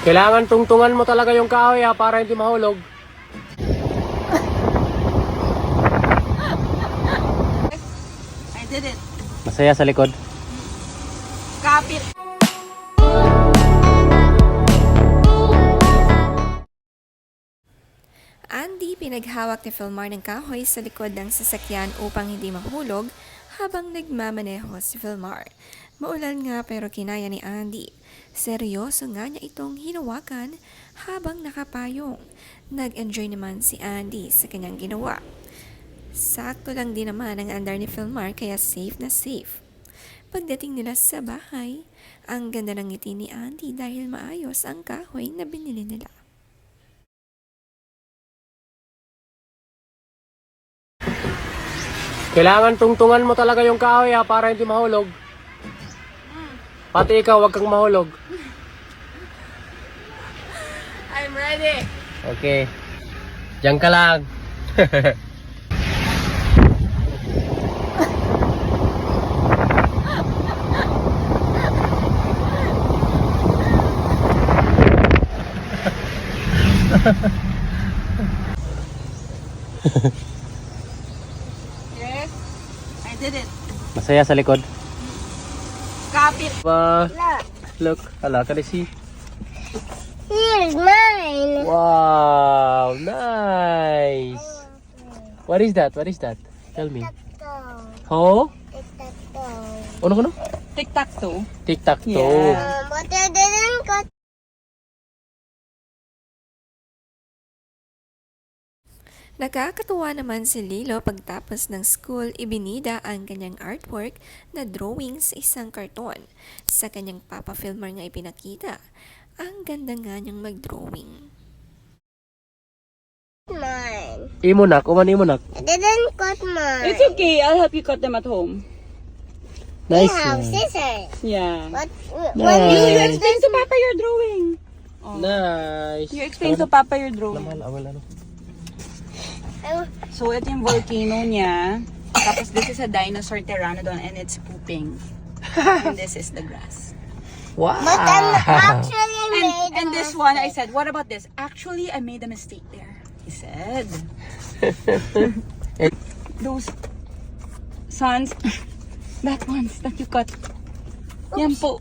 Kailangan tungtungan mo talaga yung kahoy ha, para hindi mahulog. I did it. Masaya sa likod. Kapit. Andy pinaghawak ni Philmar ng kahoy sa likod ng sasakyan upang hindi mahulog habang nagmamaneho si Philmar. Maulan nga pero kinaya ni Andy. Seryoso nga niya itong hinawakan habang nakapayong. Nag-enjoy naman si Andy sa kanyang ginawa. Sakto lang din naman ang andar ni Philmar kaya safe na safe. Pagdating nila sa bahay, ang ganda ng ngiti ni Andy dahil maayos ang kahoy na binili nila. Kailangan tungtungan mo talaga yung kahoy ha, para hindi mahulog. Pati ikaw, wag kang mahulog. I'm ready. Okay. Diyan ka lang. Yes. I did it. Masaya sa likod. Kapit. Look. Hala, can I see? Here's mine. Wow, nice. What is that? What is that? Tell me. Oh? Ano? Tic-tac-toe. Tic-tac-toe. Yeah. But I didn't cut. Nakakatuwa naman si Lilo pagtapos ng school ibinida ang kanyang artwork na drawing sa isang karton. Sa kanyang Papa Filmer nga ipinakita. Ang ganda nga niyang mag-drawing. Mine. Imunak, imunak. I didn't cut mine. It's okay. I'll help you cut them at home. We Nice. have scissors. Yeah. But Nice. You explain to Papa your drawing. Nice. You explain to Papa your drawing. Awal, ano? So, ito yung volcano niya. Tapos, this is a dinosaur pteranodon and it's pooping. And this is the grass. Wow. but I'm actually made And this one, I said, what about this? Actually, I made a mistake there. He said. Those sons, that ones that you cut. Yan po.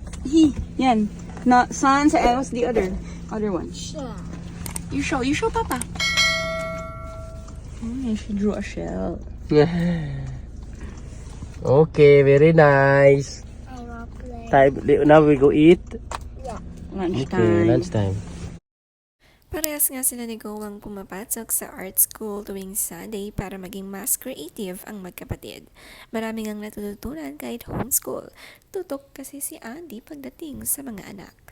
Yan. Na, sons, and what's the other one? You show Papa. Oh, she drew a shell. Okay, very nice. I will play. Now we go eat. Lunchtime. Okay, lunchtime. Parehas nga sila ni Gowang pumapasok sa art school tuwing Sunday para maging mas creative ang magkapatid. Maraming ang natututunan kahit homeschool. Tutok kasi si Andy pagdating sa mga anak.